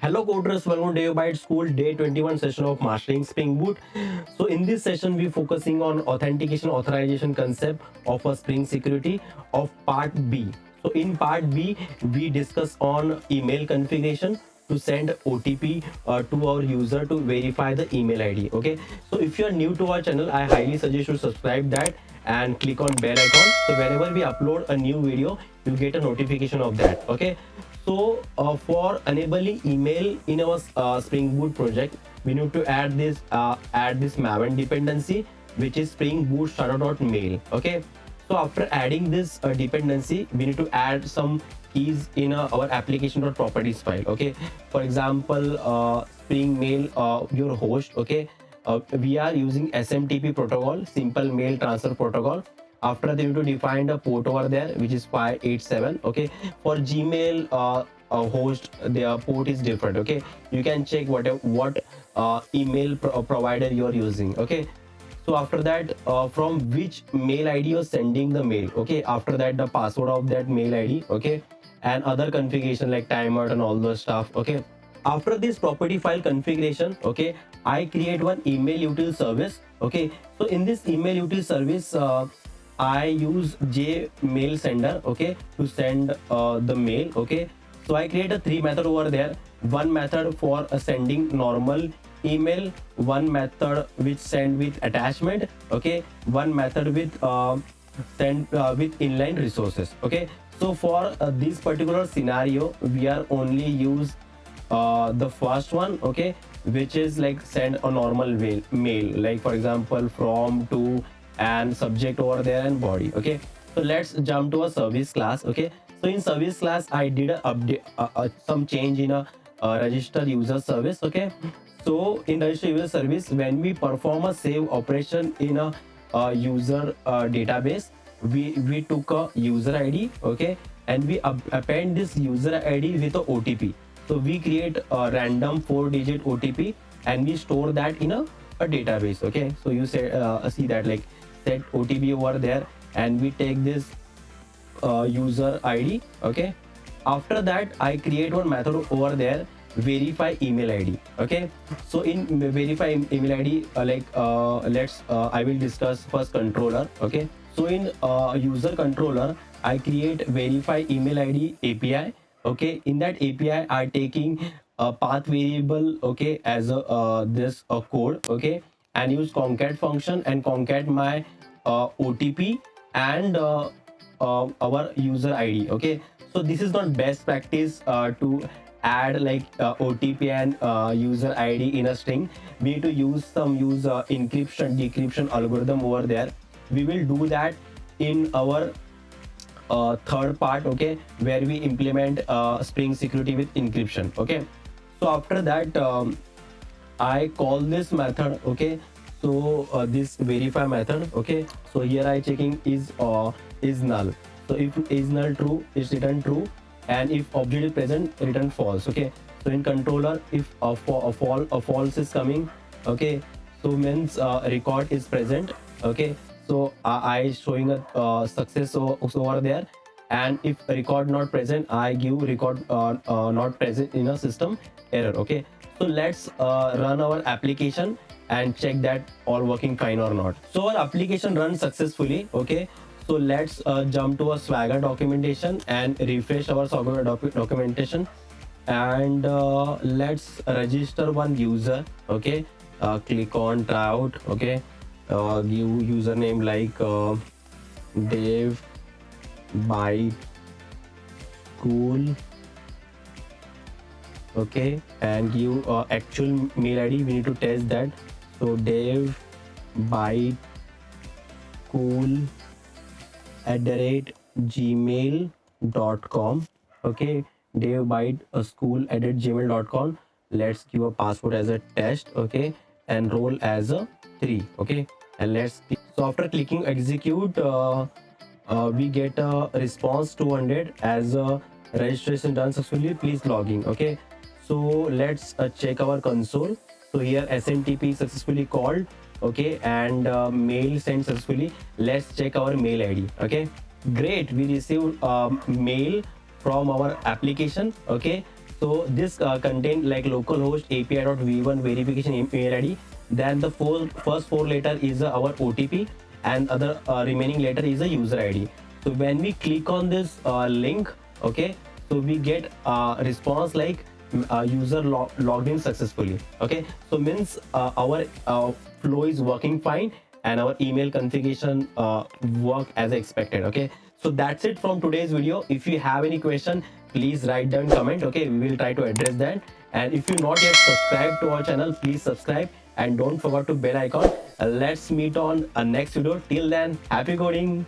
Hello coders, welcome to Dave Byte School Day 21 session of Mastering Spring Boot. So in this session we focusing on authentication authorization concept of a Spring Security of part B. So in part B we discuss on email configuration to send OTP to our user to verify the email ID. Okay, so if you are new to our channel, I highly suggest you subscribe that and click on bell icon, so whenever we upload a new video you get a notification of that. Okay, so for enabling email in our Spring Boot project, we need to add this Maven dependency, which is Spring Boot shadow.mail. Okay, so after adding this dependency, we need to add some keys in our application.properties file. Okay, for example, Spring Mail, your host. Okay, we are using SMTP protocol, Simple Mail Transfer Protocol. After that, you need to define a port over there, which is 587. Okay, for Gmail host, their port is different. Okay, you can check what email provider you are using. Okay, so after that, from which mail id you're sending the mail. Okay, after that the password of that mail id. Okay, and other configuration like timeout and all those stuff. Okay, after this property file configuration, okay, I create one email util service. Okay, so in this email util service, I use Mail sender, okay, to send the mail. Okay, so I create a three method over there. One method for sending normal email, one method which send with attachment. Okay, one method with send with inline resources. Okay, so for this particular scenario we are only use the first one. Okay, which is like send a normal mail, like for example from, to, and subject over there and body. Okay, so let's jump to a service class. Okay, so in service class I did a update some change in a register user service. Okay, so in register user service, when we perform a save operation in a user database, we took a user id. Okay, and we append this user id with a OTP. So we create a random 4-digit OTP and we store that in a database. Okay, so you say see that like set OTP over there, and we take this user ID. Okay, after that I create one method over there, verify email ID. Okay, so in verify email ID, let's I will discuss first controller. Okay, so in user controller I create verify email ID API. Okay, in that API I taking a path variable, okay, as a this code. Okay, and use concat function and concat my OTP and our user ID. Okay, so this is not best practice to add like OTP and user ID in a string. We need to use encryption decryption algorithm over there. We will do that in our third part. Okay, where we implement Spring Security with encryption. Okay, so after that, I call this method. Okay, so this verify method. Okay, so here I checking is null. So if is null true, is return true, and if object is present, return false. Okay, so in controller, if a false is coming, okay, so means record is present. Okay, so I showing a success over there, and if record not present, I give record not present in a system error. Okay, so let's run our application and check that all working fine or not. So our application runs successfully. Okay, so let's jump to a Swagger documentation and refresh our Swagger documentation, and let's register one user. Okay, click on tryout. Okay, give username like Dave by Cool. Okay, and give actual mail id. We need to test that. So Dave by Cool @gmail.com. Okay, Dave byte school @gmail.com. Let's give a password as a test. Okay, and roll as a 3. Okay, and let's so after clicking execute, we get a response 200 as a registration done successfully, please logging. Okay, so let's check our console. So here SMTP successfully called. Okay, and mail sent successfully. Let's check our mail id. Okay, great, we received mail from our application. Okay, so this contain like localhost API.v1 verification email ID. Then the first four letter is our OTP, and other remaining letter is a user ID. So when we click on this link, okay, so we get response like user logged in successfully. Okay, so means our flow is working fine, and our email configuration work as expected. Okay, so that's it from today's video. If you have any question, please write down comment. Okay, we will try to address that. And if you not yet subscribed to our channel, please subscribe and don't forget to bell icon. Let's meet on a next video. Till then, happy coding.